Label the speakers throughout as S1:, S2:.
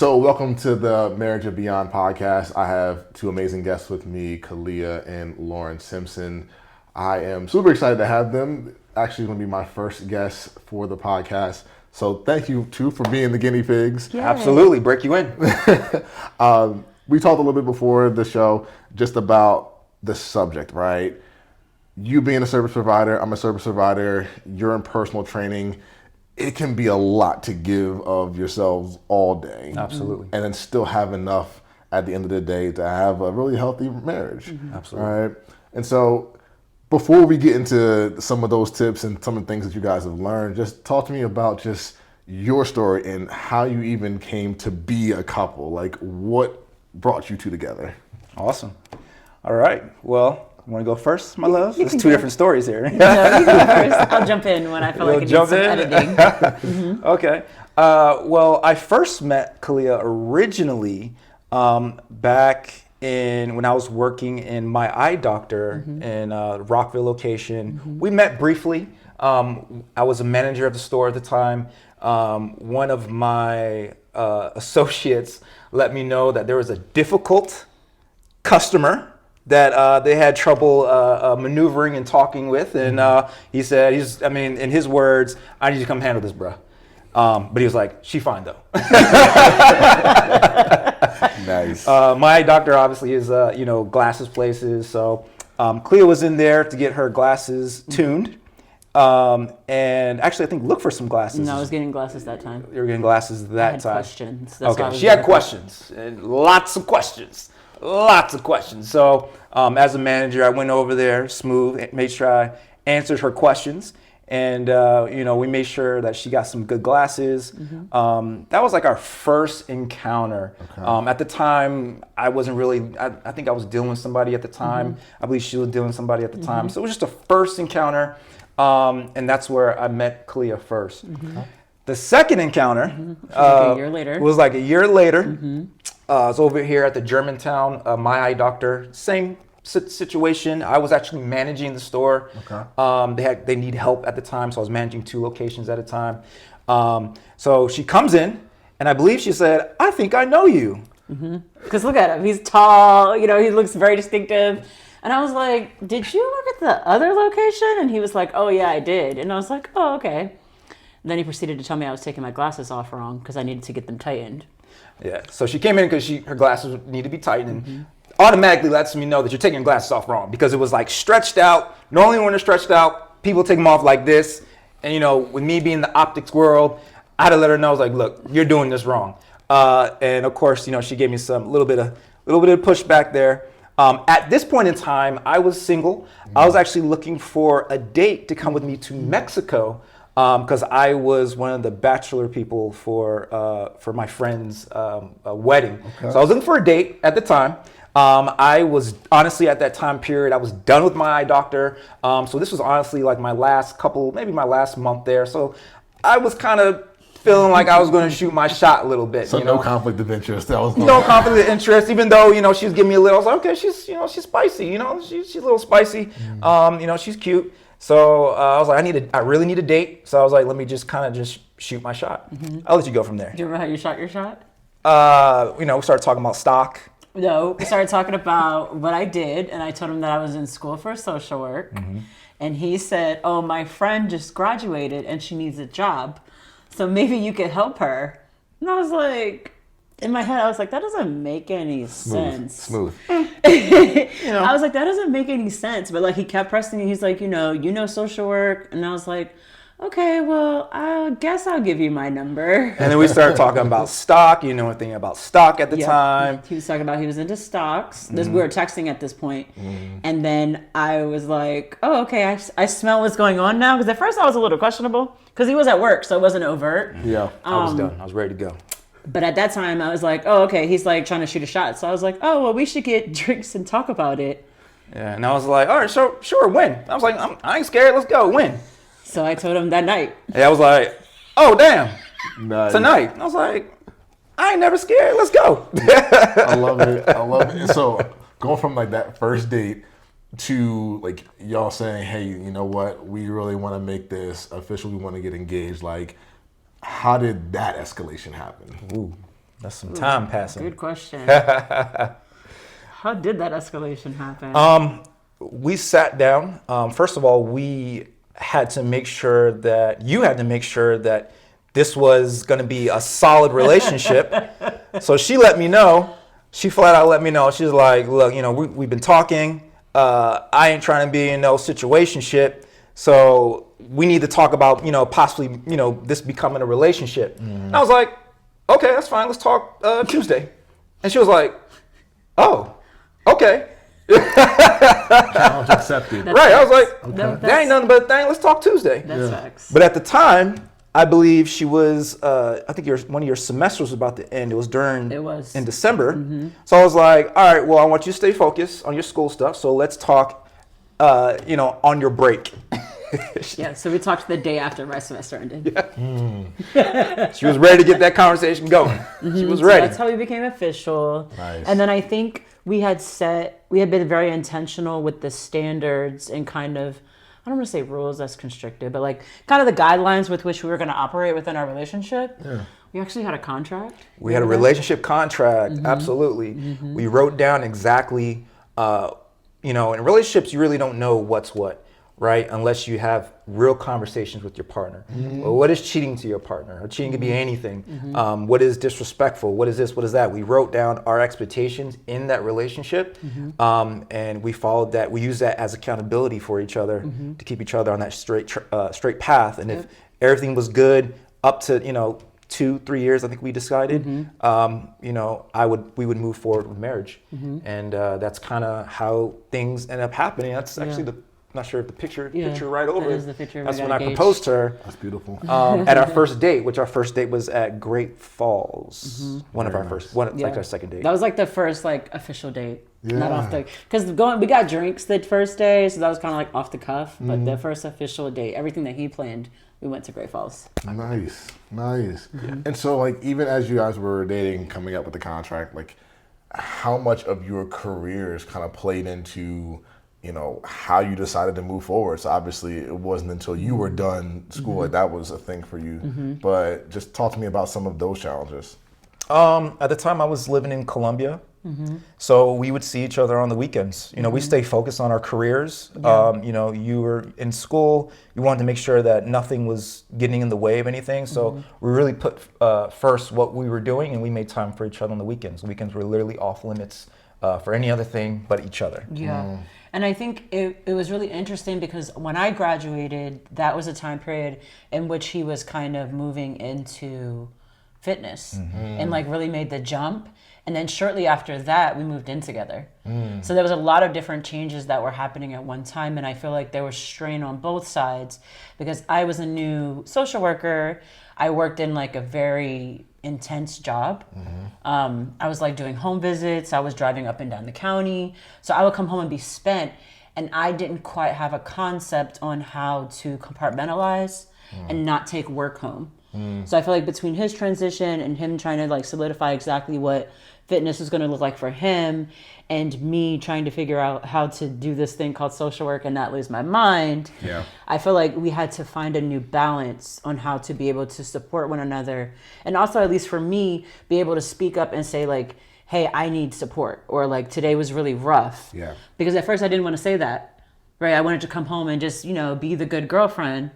S1: So welcome to the Marriage and Beyond podcast. I have two amazing guests with me, Kalia and Lauren Simpson. I am super excited to have them. Actually, going to be my first guest for the podcast. So thank you, two, for being the guinea pigs.
S2: Yay.
S3: Absolutely, break you in.
S1: We talked a little bit before the show just about the subject, right? You being a service provider, I'm a service provider, you're in personal training. It can be a lot to give of yourselves all day.
S3: Absolutely.
S1: And then still have enough at the end of the day to have a really healthy marriage.
S3: Absolutely.
S1: Right? And so before we get into some of those tips and some of the things that you guys have learned, just talk to me about just your story and how you even came to be a couple. Like, what brought you two together?
S3: Awesome. All right. Well, you want to go first, my love? There's two different stories here.
S2: No, you go first. I'll jump in when I feel like it needs some editing.
S3: Okay. Well, I first met Kalia originally back when I was working in my eye doctor in Rockville location. We met briefly. I was a manager of the store at the time. One of my associates let me know that there was a difficult customer that they had trouble maneuvering and talking with, and he said, in his words, "I need you to come handle this, bruh." But he was like, "She fine though."
S1: Nice.
S3: My eye doctor obviously is glasses places, so Cleo was in there to get her glasses tuned, and actually I think look for some glasses.
S2: No, I was getting glasses that time.
S3: You were getting glasses that
S2: I had
S3: time.
S2: questions. That's why I
S3: Okay,
S2: was
S3: she had
S2: there.
S3: questions, and lots of questions. So as a manager, I went over there, smooth, made sure I answered her questions. And, we made sure that she got some good glasses. That was like our first encounter.
S1: Okay.
S3: At the time, I wasn't really, I think I was dealing with somebody at the time. I believe she was dealing with somebody at the time. So it was just a first encounter. And that's where I met Kalia first. The second encounter
S2: Like a year later.
S3: was like a year later. I was over here at the Germantown, my eye doctor, same situation. I was actually managing the store.
S1: Okay.
S3: They need help at the time, so I was managing 2 locations at a time. So she comes in, and I believe she said, "I think I know you."
S2: Because look at him. He's tall. He looks very distinctive. And I was like, "Did you work at the other location?" And he was like, "Oh, yeah, I did." And I was like, "Oh, okay." And then he proceeded to tell me I was taking my glasses off wrong because I needed to get them tightened.
S3: Yeah, so she came in because her glasses need to be tightened, and automatically lets me know that you're taking your glasses off wrong because it was like stretched out. Normally when they're stretched out, people take them off like this. And with me being in the optics world, I had to let her know, I was like, "Look, you're doing this wrong." And of course, she gave me some little bit of pushback there. At this point in time, I was single. I was actually looking for a date to come with me to Mexico. Because I was one of the bachelor people for my friend's wedding.
S1: Okay.
S3: So I was looking for a date at the time. I was honestly at that time period, I was done with my eye doctor. So this was honestly like my last month there. So I was kind of feeling like I was going to shoot my shot a little bit.
S1: So no conflict of interest. That was
S3: no conflict of interest, even though, she was giving me a little, I was like, okay, she's spicy, she's a little spicy. She's cute. So I was like, I really need a date. So I was like, let me just kind of just shoot my shot. I'll let you go from there.
S2: Do you remember how you shot your shot?
S3: We started talking about stock.
S2: No, we started talking about what I did, and I told him that I was in school for social work. And he said, "Oh, my friend just graduated and she needs a job. So maybe you could help her." And I was like, in my head, I was like, that doesn't make any sense.
S1: Smooth.
S2: I was like, that doesn't make any sense. But like, he kept pressing me. He's like, you know social work. And I was like, okay, well, I guess I'll give you my number.
S3: And then we started talking about stock. You know anything about stock at the time.
S2: He was talking about he was into stocks. We were texting at this point. And then I was like, oh, okay, I smell what's going on now. Because at first I was a little questionable because he was at work, so it wasn't overt.
S1: Yeah.
S3: I was done. I was ready to go.
S2: But at that time, I was like, oh, okay, he's like trying to shoot a shot. So I was like, oh, well, we should get drinks and talk about it.
S3: Yeah, and I was like, all right, so sure, win. I was like, I ain't scared. Let's go, win.
S2: So I told him that night.
S3: And I was like, oh, damn,
S1: Nice.
S3: tonight. And I was like, I ain't never scared. Let's go.
S1: I love it. So going from like that first date to like y'all saying, hey, you know what, we really want to make this official. We want to get engaged. Like, how did that escalation happen?
S3: Ooh, That's some time passing.
S2: Good question. How did that escalation happen?
S3: We sat down. First of all, we had to make sure that you had to make sure that this was going to be a solid relationship. So she let me know. She flat out let me know. She's like, look, we've been talking. I ain't trying to be in no situationship. So we need to talk about, possibly, this becoming a relationship. And I was like, okay, that's fine. Let's talk Tuesday. And she was like, oh, okay.
S1: Challenge accepted.
S3: Right. I was like,
S2: Okay.
S3: that ain't nothing but a thing. Let's talk Tuesday.
S2: That's facts.
S3: But at the time, I believe she was, I think one of your semesters was about to end. It was in December. So I was like, all right, well, I want you to stay focused on your school stuff. So let's talk, on your break.
S2: Yeah, so we talked the day after my semester ended.
S3: Yeah. She was ready to get that conversation going. She was ready.
S2: So that's how we became official.
S1: Nice.
S2: And then I think we had been very intentional with the standards and kind of, I don't want to say rules, that's constricted, but like kind of the guidelines with which we were going to operate within our relationship. Yeah. We actually had a contract.
S3: We had a relationship contract, absolutely. We wrote down exactly, in relationships, you really don't know what's what. Right? Unless you have real conversations with your partner. Well, what is cheating to your partner? Or cheating could be anything. What is disrespectful? What is this? What is that? We wrote down our expectations in that relationship, and we followed that. We used that as accountability for each other to keep each other on that straight path. And if everything was good up to 2-3 years, I think we decided, we would move forward with marriage, and that's kind of how things end up happening. That's actually not sure if the picture right over
S2: that is the picture.
S3: That's when I proposed to her.
S1: That's beautiful.
S3: At our first date, which our first date was at Great Falls. One of our first, like our second date.
S2: That was like the first official date. Yeah. Not off the, because we got drinks the first day, so that was kind of like off the cuff. But the first official date, everything that he planned, we went to Great Falls.
S1: Nice. And so even as you guys were dating, coming up with the contract, how much of your careers kind of played into how you decided to move forward? So obviously it wasn't until you were done school that was a thing for you. But just talk to me about some of those challenges.
S3: At the time I was living in Colombia. So we would see each other on the weekends. We stay focused on our careers. You were in school. You wanted to make sure that nothing was getting in the way of anything. So we really put first what we were doing, and we made time for each other on the weekends. Weekends were literally off limits for any other thing but each other.
S2: Yeah. And I think it was really interesting because when I graduated, that was a time period in which he was kind of moving into fitness and really made the jump. And then shortly after that, we moved in together. So there was a lot of different changes that were happening at one time. And I feel like there was strain on both sides because I was a new social worker. I worked in a very intense job. I was doing home visits. I was driving up and down the county. So I would come home and be spent. And I didn't quite have a concept on how to compartmentalize and not take work home. So I feel like between his transition and him trying to solidify exactly what fitness is going to look like for him and me trying to figure out how to do this thing called social work and not lose my mind, I feel like we had to find a new balance on how to be able to support one another. And also, at least for me, be able to speak up and say hey, I need support, or today was really rough. Yeah. Because at first I didn't want to say that, right? I wanted to come home and just, be the good girlfriend.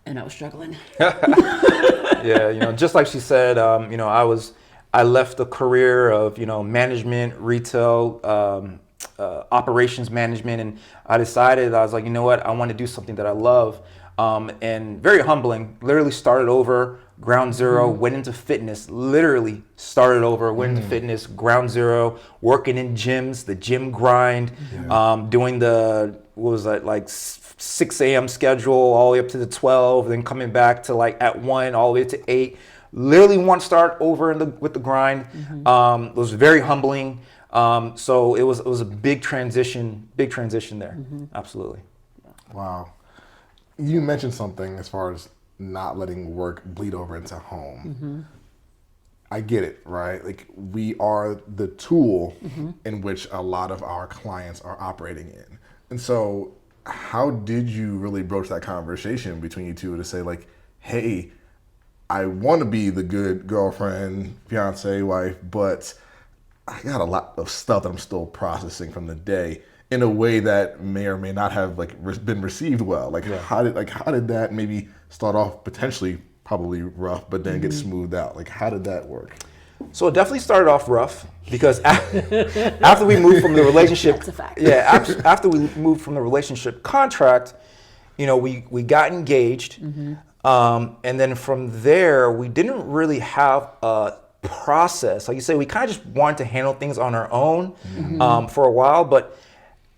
S2: And I was struggling.
S3: Yeah, just like she said, I left the career of, management, retail, operations management, and I decided, I was like, you know what, I want to do something that I love. And very humbling, literally started over, ground zero, went into fitness, literally started over, went into fitness, ground zero, working in gyms, the gym grind, doing the, 6 a.m. schedule all the way up to the 12, then coming back to at 1 all the way to 8. Literally want to start over with the grind. It was very humbling. So it was a big transition there. Absolutely.
S1: Wow. You mentioned something as far as not letting work bleed over into home. I get it, right? We are the tool in which a lot of our clients are operating in. And so how did you really broach that conversation between you two to say hey, I want to be the good girlfriend, fiance, wife, but I got a lot of stuff that I'm still processing from the day in a way that may or may not have been received well. How did that maybe start off potentially probably rough, but then get smoothed out? Like, how did that work?
S3: So it definitely started off rough because after we moved from the relationship,
S2: That's a fact.
S3: after we moved from the relationship contract, we got engaged, and then from there we didn't really have a process. Like you say, we kind of just wanted to handle things on our own for a while, but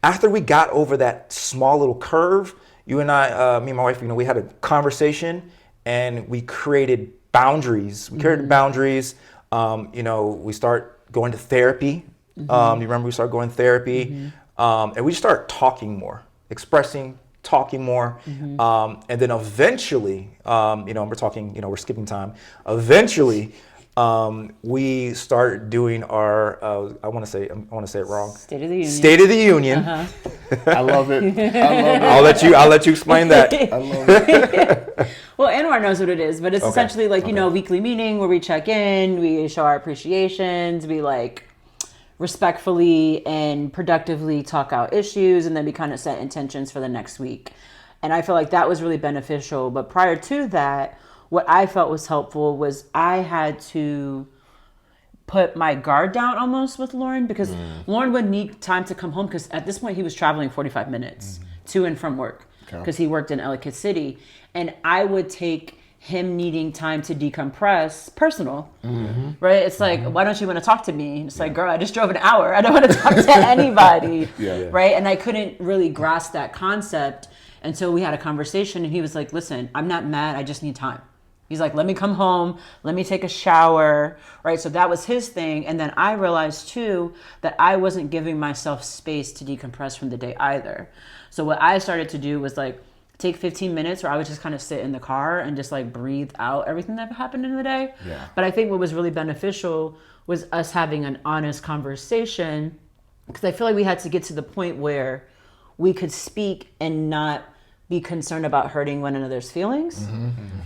S3: after we got over that small little curve, you and I, me and my wife, we had a conversation and we created boundaries. We created boundaries. We start going to therapy. You remember we started going to therapy, and we just started talking more, talking more, and then eventually, we're talking, we're skipping time. Eventually, we start doing our, I want to say it wrong.
S2: State of the Union.
S3: State of the Union.
S1: I love it. I love it.
S3: I'll let you explain that.
S1: I love it.
S2: Well, Anwar knows what it is, but it's essentially like, weekly meeting where we check in, we show our appreciations, we respectfully and productively talk out issues, and then we kind of set intentions for the next week. And I feel like that was really beneficial. But prior to that, what I felt was helpful was I had to put my guard down almost with Lauren, because Lauren would need time to come home, because at this point he was traveling 45 minutes to and from work because he worked in Ellicott City. And I would take him needing time to decompress personal, right? It's like, why don't you want to talk to me? And it's like, girl, I just drove an hour. I don't want to talk to anybody, right? And I couldn't really grasp that concept until we had a conversation, and he was like, listen, I'm not mad. I just need time. He's like, let me come home. Let me take a shower, right? So that was his thing. And then I realized too that I wasn't giving myself space to decompress from the day either. So what I started to do was take 15 minutes where I would just kind of sit in the car and just breathe out everything that happened in the day. Yeah. But I think what was really beneficial was us having an honest conversation, because I feel like we had to get to the point where we could speak and not be concerned about hurting one another's feelings,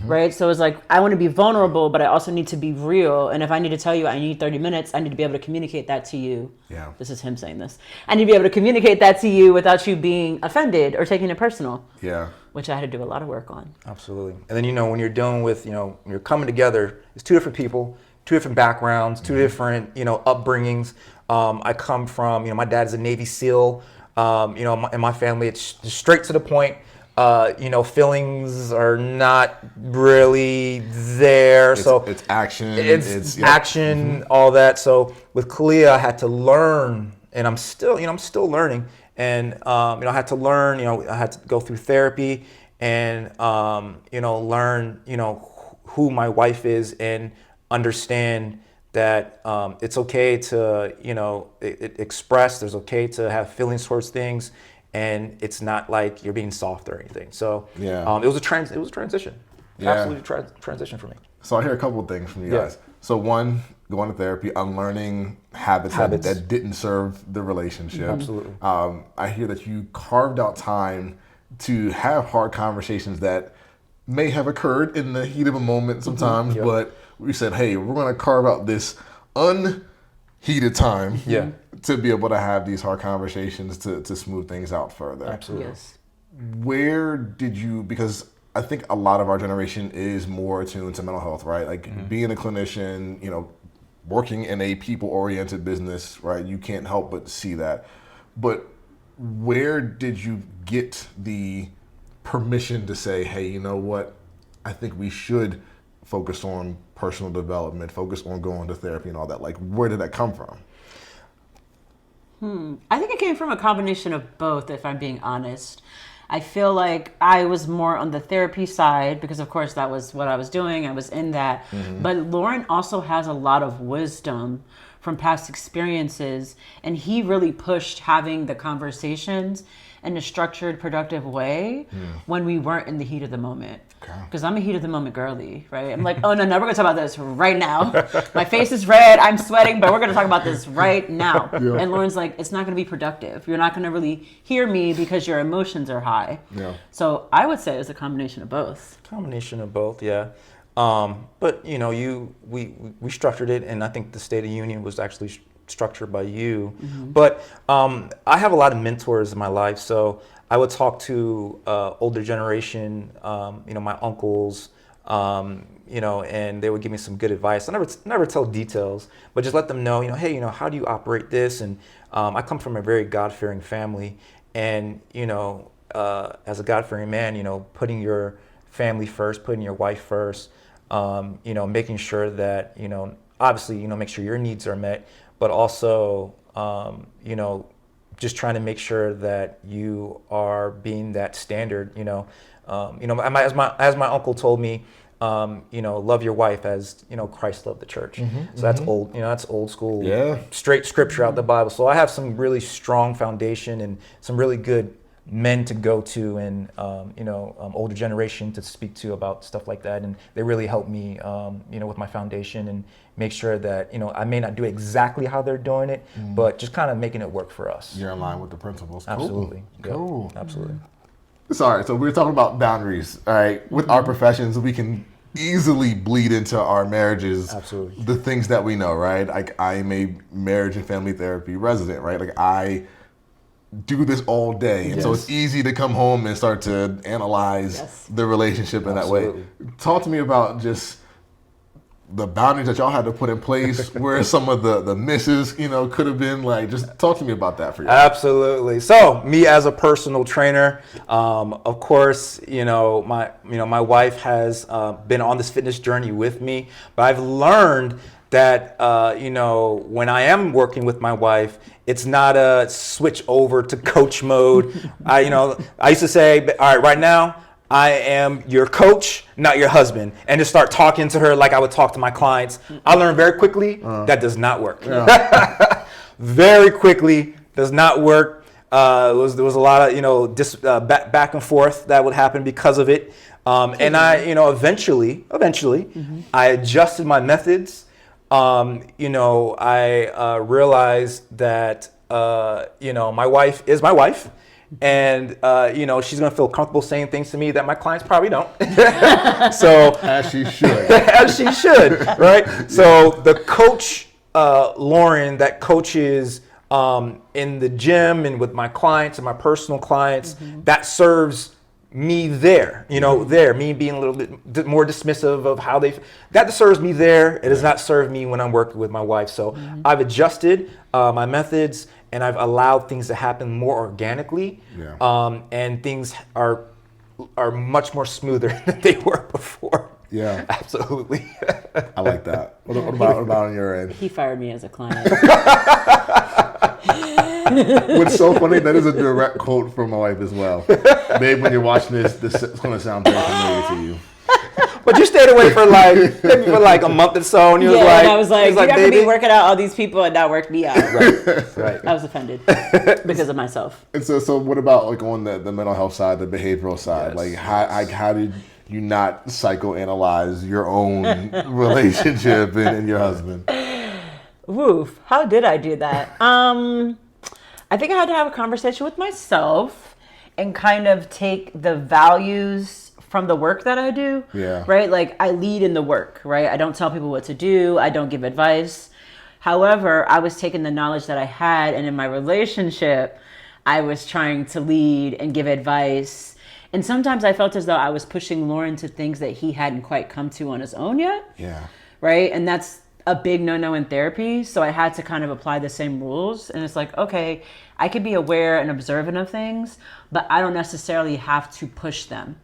S2: right? So it's I want to be vulnerable, but I also need to be real. And if I need to tell you I need 30 minutes, I need to be able to communicate that to you. Yeah. This is him saying this. I need to be able to communicate that to you without you being offended or taking it personal. Yeah. Which I had to do a lot of work on.
S3: Absolutely. And then, when you're dealing with, when you're coming together, it's two different people, two different backgrounds, two different, upbringings. I come from, my dad's a Navy SEAL. In my family, it's just straight to the point. Feelings are not really there.
S1: It's action.
S3: It's action, all that. So with Kalia, I had to learn, and I'm still learning. And, I had to learn, I had to go through therapy and, learn, who my wife is, and understand that it's okay to, express. There's okay to have feelings towards things. And it's not like you're being soft or anything. So it was a transition. Absolutely transition for me.
S1: So I hear a couple of things from you guys. So one, going to therapy, unlearning habits. That didn't serve the relationship.
S3: Absolutely.
S1: I hear that you carved out time to have hard conversations that may have occurred in the heat of a moment sometimes, but we said, hey, we're going to carve out this unheated time to be able to have these hard conversations to smooth things out further.
S3: Absolutely.
S2: Yes.
S1: Where did you, because I think a lot of our generation is more attuned to mental health, right? Being a clinician, working in a people-oriented business, right? You can't help but see that. But where did you get the permission to say, hey, you know what? I think we should focus on personal development, focus on going to therapy and all that. Where did that come from?
S2: I think it came from a combination of both, if I'm being honest. I feel like I was more on the therapy side because, of course, that was what I was doing. I was in that. But Lauren also has a lot of wisdom from past experiences, and he really pushed having the conversations in a structured, productive way when we weren't in the heat of the moment. Because I'm a heat of the moment girly, right? I'm like, oh, no, we're going to talk about this right now. My face is red, I'm sweating, but we're going to talk about this right now. And Lauren's like, it's not going to be productive. You're not going to really hear me because your emotions are high. So I would say it's a combination of both.
S3: Combination of both, yeah. But we structured it, and I think the State of the Union was actually structured by you. But I have a lot of mentors in my life, so I would talk to older generation, my uncles, and they would give me some good advice. I never tell details, but just let them know, hey, how do you operate this? And I come from a very God-fearing family, and as a God-fearing man, putting your family first, putting your wife first, making sure that obviously make sure your needs are met, but also just trying to make sure that you are being that standard. As my uncle told me, love your wife as Christ loved the church. So that's old. That's old school.
S1: Yeah.
S3: Straight scripture out the Bible. So I have some really strong foundation and some really good men to go to, and older generation to speak to about stuff like that, and they really help me with my foundation and make sure that I may not do exactly how they're doing it, but just kind of making it work for us.
S1: You're in line with the principles.
S3: Absolutely.
S1: Cool.
S3: Yep. Absolutely.
S1: Sorry, so we were talking about boundaries. All right, with our professions, we can easily bleed into our marriages.
S3: Absolutely.
S1: The things that we know, right? Like, I am a marriage and family therapy resident, right? Like, I do this all day, and so it's easy to come home and start to analyze the relationship in that way. Talk to me about just the boundaries that y'all had to put in place, where some of the misses, could have been. Like, just talk to me about that for you.
S3: Absolutely. So me as a personal trainer, of course, my wife has been on this fitness journey with me, but I've learned that when I am working with my wife, it's not a switch over to coach mode. I used to say, all right, right now, I am your coach, not your husband, and just start talking to her like I would talk to my clients. I learned very quickly that does not work. Yeah. Very quickly, does not work. There was a lot of back and forth that would happen because of it, and I eventually I adjusted my methods. I realized that my wife is my wife. And she's gonna feel comfortable saying things to me that my clients probably don't. So
S1: as she should,
S3: right? Yeah. So the coach, Lauren, that coaches in the gym and with my clients and my personal clients, that serves me there. Me being a little bit more dismissive of how that serves me there. It does not serve me when I'm working with my wife. So I've adjusted my methods, and I've allowed things to happen more organically, and things are much more smoother than they were before.
S1: Yeah,
S3: absolutely.
S1: I like that. What about on your end?
S2: He fired me as a client.
S1: What's so funny, that is a direct quote from my wife as well. Babe, when you're watching this is going to sound very familiar to you.
S3: But you stayed away for like a month or so, and you was like,
S2: I was like, you have to
S3: baby,
S2: be working out all these people, and that worked me out.
S3: Right.
S2: I was offended because of myself.
S1: And so what about like on the mental health side, the behavioral side?
S3: Yes.
S1: Like how did you not psychoanalyze your own relationship and your husband?
S2: Woof. How did I do that? I think I had to have a conversation with myself and kind of take the values from the work that I do, right? Like, I lead in the work, right? I don't tell people what to do. I don't give advice. However, I was taking the knowledge that I had, and in my relationship, I was trying to lead and give advice. And sometimes I felt as though I was pushing Lauren to things that he hadn't quite come to on his own yet.
S1: Yeah.
S2: Right? And that's a big no-no in therapy. So I had to kind of apply the same rules. And it's like, okay, I could be aware and observant of things, but I don't necessarily have to push them.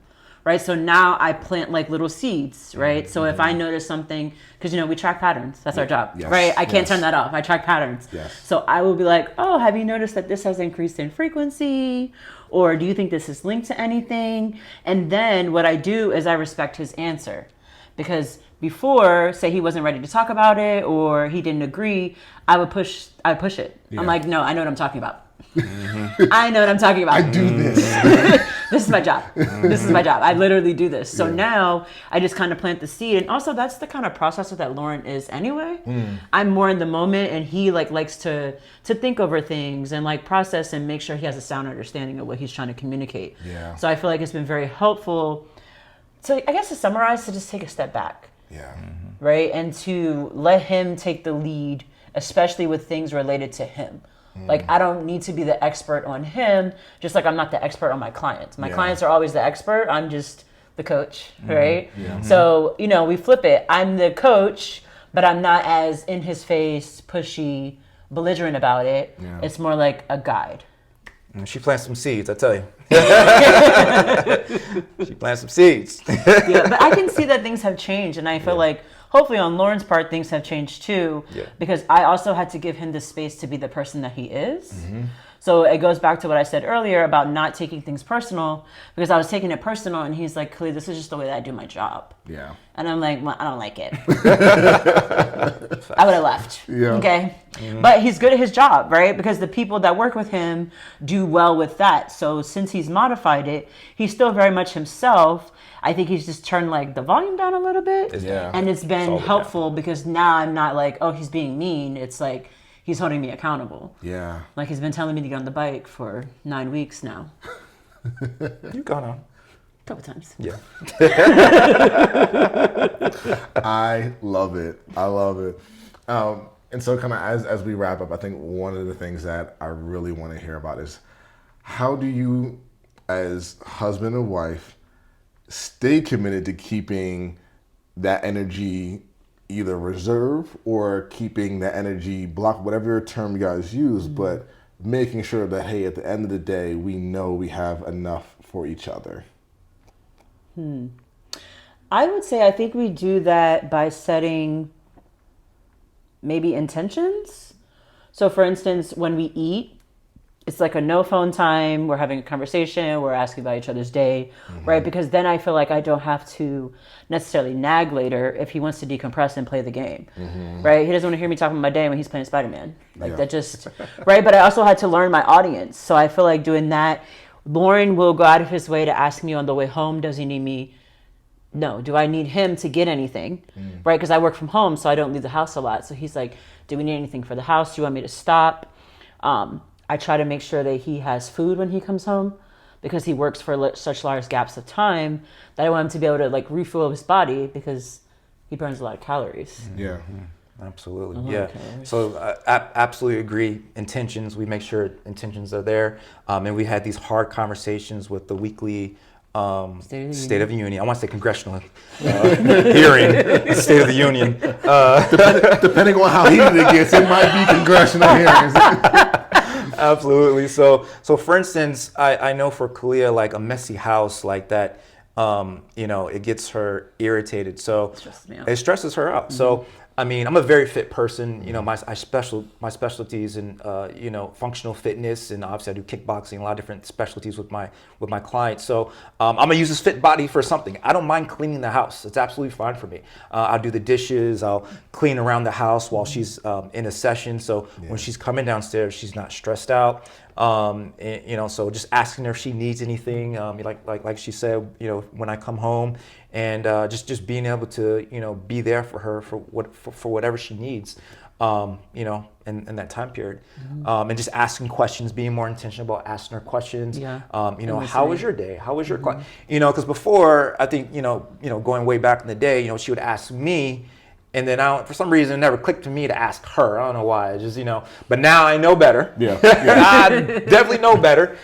S2: Right. So now I plant like little seeds. Right. So if I notice something, because, we track patterns. That's our job.
S1: Yes.
S2: Right. I can't turn that off. I track patterns.
S1: Yes.
S2: So I will be like, oh, have you noticed that this has increased in frequency? Or do you think this is linked to anything? And then what I do is I respect his answer. Because before, say he wasn't ready to talk about it or he didn't agree, I would push it. Yeah. I'm like, no, I know what I'm talking about. I know what I'm talking about.
S1: I do this.
S2: This is my job. This is my job. I literally do this. So now I just kind of plant the seed. And also that's the kind of processor that Lauren is anyway. I'm more in the moment, and he likes to think over things and process and make sure he has a sound understanding of what he's trying to communicate.
S1: Yeah.
S2: So I feel like it's been very helpful So I guess to summarize, to just take a step back,
S1: Yeah.
S2: right? And to let him take the lead, especially with things related to him. Like, I don't need to be the expert on him, just like I'm not the expert on my clients. My clients are always the expert. I'm just the coach, right? So, you know, we flip it. I'm the coach, but I'm not as in his face, pushy, belligerent about it.
S1: Yeah.
S2: It's more like a guide.
S3: She plants some seeds, I tell you. She plants some seeds.
S2: Yeah, but I can see that things have changed, and I feel like hopefully on Lauren's part things have changed too, because I also had to give him the space to be the person that he is. So it goes back to what I said earlier about not taking things personal, because I was taking it personal, and he's like, "Clearly, this is just the way that I do my job."
S1: Yeah.
S2: And I'm like, well, I don't like it. I would have left.
S1: Yeah.
S2: Okay. But he's good at his job, right? Because the people that work with him do well with that. So since he's modified it, he's still very much himself. I think he's just turned like the volume down a little bit.
S1: Yeah.
S2: And it's been helpful because now I'm not like, oh, he's being mean. It's like he's holding me accountable.
S1: Yeah.
S2: Like he's been telling me to get on the bike for 9 weeks now.
S3: You've gone on.
S2: A couple times.
S3: Yeah.
S1: I love it. I love it. And so kind of as we wrap up, I think one of the things that I really want to hear about is how do you, as husband and wife, stay committed to keeping that energy either reserve or keeping that energy blocked, whatever term you guys use, but making sure that, hey, at the end of the day, we know we have enough for each other.
S2: I would say I think we do that by setting maybe intentions. So for instance, when we eat, it's like a no phone time. We're having a conversation. We're asking about each other's day, right? Because then I feel like I don't have to necessarily nag later if he wants to decompress and play the game, right? He doesn't want to hear me talking about my day when he's playing Spider-Man. Like that just, right? But I also had to learn my audience. So I feel like doing that, Lauren will go out of his way to ask me on the way home, does he need me? No. Do I need him to get anything? Right? Because I work from home, so I don't leave the house a lot. So he's like, do we need anything for the house? Do you want me to stop? I try to make sure that he has food when he comes home because he works for such large gaps of time that I want him to be able to like refuel his body because he burns a lot of calories.
S1: Yeah.
S3: Absolutely. Yeah. So absolutely agree. Intentions, we make sure intentions are there. And we had these hard conversations with the weekly State of the Union. I want to say congressional hearing, State of the Union.
S1: Depending on how heated it gets, it might be congressional hearings.
S3: Absolutely. So for instance, I know for Kalia, like a messy house like that, it gets her irritated. So it stresses her out. So I mean, I'm a very fit person. My specialties in functional fitness, and obviously I do kickboxing, a lot of different specialties with my clients. So I'm gonna use this fit body for something. I don't mind cleaning the house. It's absolutely fine for me. I'll do the dishes. I'll clean around the house while she's in a session. So when she's coming downstairs, she's not stressed out. So just asking her if she needs anything, like she said, when I come home, and just being able to be there for her for whatever she needs, in that time period, and just asking questions, being more intentional about asking her questions. How was your day? How was your because before, I think going way back in the day, she would ask me. And then for some reason, it never clicked to me to ask her. I don't know why. It's just, but now I know better. I definitely know better.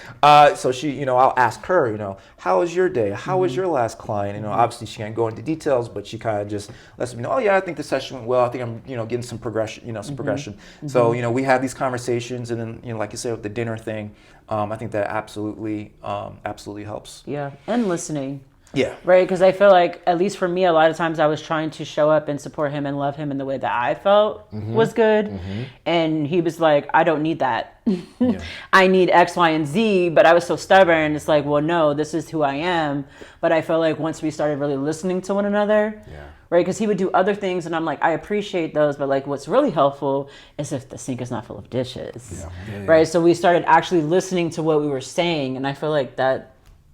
S3: So she, I'll ask her, how was your day? How was your last client? Obviously she can't go into details, but she kind of just lets me know, oh yeah, I think the session went well. I think I'm, getting some progression, progression. So, we have these conversations, and then, like you said, with the dinner thing, I think that absolutely helps.
S2: Yeah. And listening.
S3: Yeah.
S2: Right. Because I feel like, at least for me, a lot of times I was trying to show up and support him and love him in the way that I felt was good. And he was like, I don't need that. I need X, Y, and Z. But I was so stubborn. It's like, well, no, this is who I am. But I feel like once we started really listening to one another, right? Because he would do other things. And I'm like, I appreciate those. But like, what's really helpful is if the sink is not full of dishes. Right. So we started actually listening to what we were saying. And I feel like that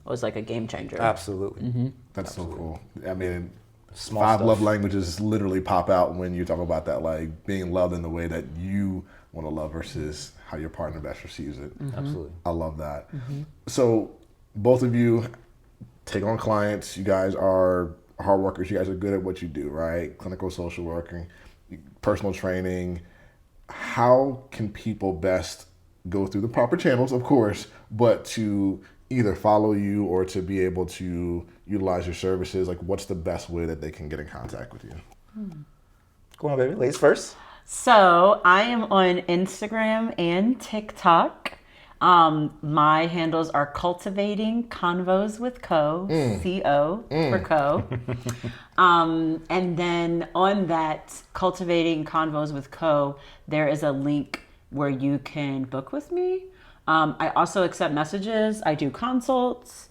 S2: was like a game changer.
S3: Absolutely.
S1: That's so cool. I mean,
S3: Small
S1: five
S3: stuff.
S1: love languages literally pop out when you talk about that, like being loved in the way that you want to love versus how your partner best receives it.
S3: Absolutely.
S1: I love that. So both of you take on clients. You guys are hard workers. You guys are good at what you do, right? Clinical social working, personal training. How can people best go through the proper channels, of course, but to either follow you or to be able to utilize your services? Like, what's the best way that they can get in contact with you?
S3: Go on, baby. Ladies first.
S2: So I am on Instagram and TikTok. My handles are Cultivating Convos with Co, C-O for Co. And then on that Cultivating Convos with Co, there is a link where you can book with me. I also accept messages. I do consults.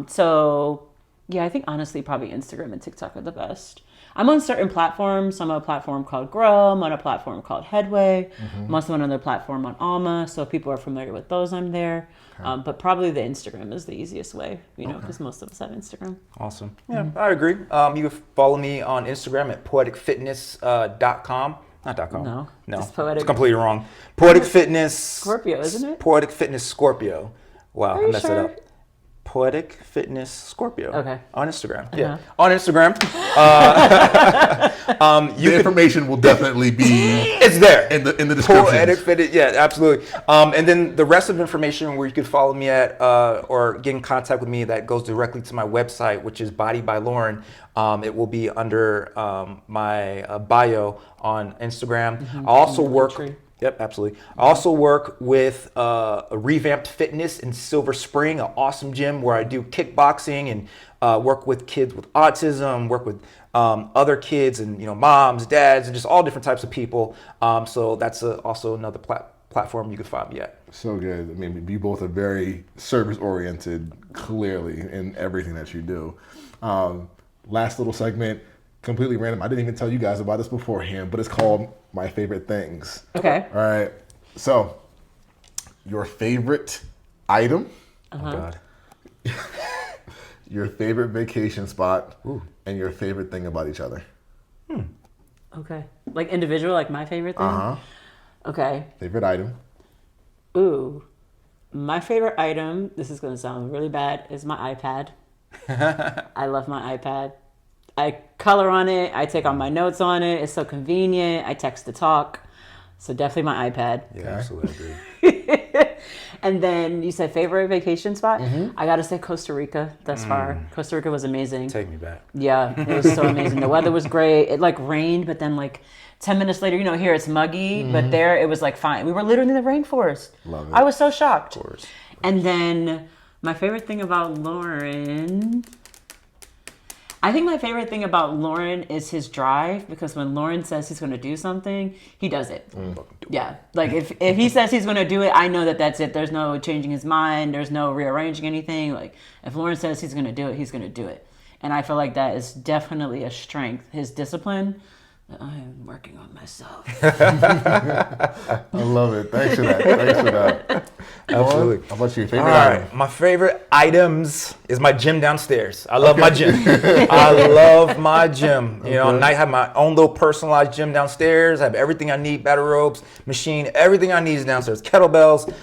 S2: So yeah, I think honestly probably Instagram and TikTok are the best. I'm on certain platforms. I'm on a platform called Grow. I'm on a platform called Headway. I'm also on another platform on Alma. So if people are familiar with those, I'm there. Okay. But probably the Instagram is the easiest way, because most of us have Instagram.
S3: Awesome. Yeah, I agree. You can follow me on Instagram at poeticfitness.com. Not .com.
S2: No.
S3: Just
S2: Poetic.
S3: It's completely wrong. Poetic Fitness.
S2: Scorpio, isn't it?
S3: Poetic Fitness Scorpio. Wow,
S2: Are
S3: I
S2: you
S3: messed
S2: sure?
S3: it up. Poetic Fitness Scorpio.
S2: Okay.
S3: On Instagram. Yeah. On Instagram.
S1: The information will definitely be
S3: it's there
S1: in the description.
S3: Poetic Fitness. Yeah, absolutely. And then the rest of information where you could follow me at or get in contact with me that goes directly to my website, which is Body by Lauren. It will be under my bio on Instagram. I also work. Yep, absolutely. I also work with a Revamped Fitness in Silver Spring, an awesome gym where I do kickboxing and work with kids with autism, work with other kids and moms, dads, and just all different types of people. So that's also another platform you can find me at.
S1: So good. I mean, you both are very service-oriented, clearly, in everything that you do. Last little segment, completely random. I didn't even tell you guys about this beforehand, but it's called My Favorite Things.
S2: Okay.
S1: All right. So, your favorite item.
S3: Oh, God.
S1: Your favorite vacation spot. Ooh. And your favorite thing about each other.
S2: Okay. Like individual, like my favorite thing?
S1: Uh-huh.
S2: Okay.
S1: Favorite item.
S2: Ooh. My favorite item, this is going to sound really bad, is my iPad. I love my iPad. I color on it. I take all my notes on it. It's so convenient. I text to talk. So definitely my iPad.
S3: Yeah, absolutely agree.
S2: And then you said favorite vacation spot? I got to say Costa Rica thus far. Costa Rica was amazing.
S3: Take me back.
S2: Yeah, it was so amazing. The weather was great. It rained, but then 10 minutes later, here it's muggy, but there it was fine. We were literally in the rainforest.
S1: Love it.
S2: I was so shocked.
S3: Of course.
S2: And then my favorite thing about Lauren... I think my favorite thing about Lauren is his drive, because when Lauren says he's going to do something, he does it. Yeah. If he says he's going to do it, I know that that's it. There's no changing his mind. There's no rearranging anything. If Lauren says he's going to do it, he's going to do it. And I feel like that is definitely a strength. His discipline, that I am working on myself.
S1: I love it. Thanks for that.
S3: Absolutely.
S1: How about your favorite
S3: All
S1: item?
S3: right. My favorite items is my gym downstairs. I love my gym. I love my gym. I have my own little personalized gym downstairs. I have everything I need, battle ropes, machine, everything I need is downstairs. Kettlebells.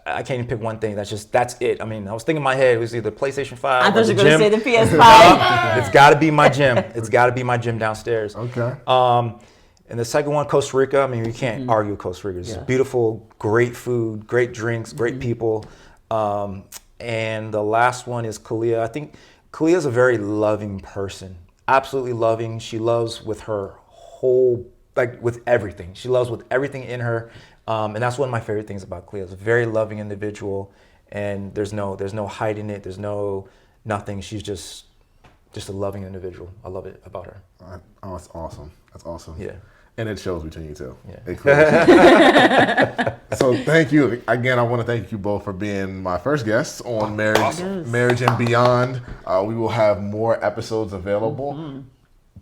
S3: I can't even pick one thing. That's it. I mean, I was thinking in my head it was either PlayStation 5
S2: I
S3: or
S2: thought
S3: the
S2: you were going
S3: gym.
S2: to say the PS5.
S3: It's got to be my gym. It's got to be my gym downstairs.
S1: Okay.
S3: And the second one, Costa Rica. I mean, you can't argue with Costa Rica. It's beautiful, great food, great drinks, great people. And the last one is Kalia. I think Kalia's a very loving person. Absolutely loving. She loves with her whole, with everything. She loves with everything in her. And that's one of my favorite things about Kalia. She's a very loving individual, and there's no hiding it. There's nothing. She's just a loving individual. I love it about her.
S1: Oh, that's awesome. That's awesome.
S3: Yeah.
S1: And it shows between you two.
S3: Yeah.
S1: It clearly shows. So thank you. Again, I want to thank you both for being my first guests on Marriage and Beyond. We will have more episodes available.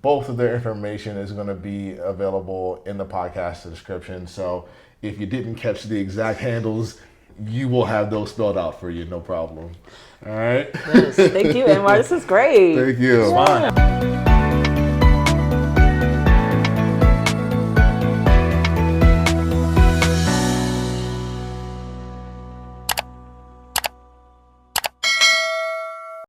S1: Both of their information is going to be available in the podcast description. So if you didn't catch the exact handles, you will have those spelled out for you. No problem. All right.
S2: Yes, thank you, Anwar. This is great.
S1: Thank you.
S3: It's fine.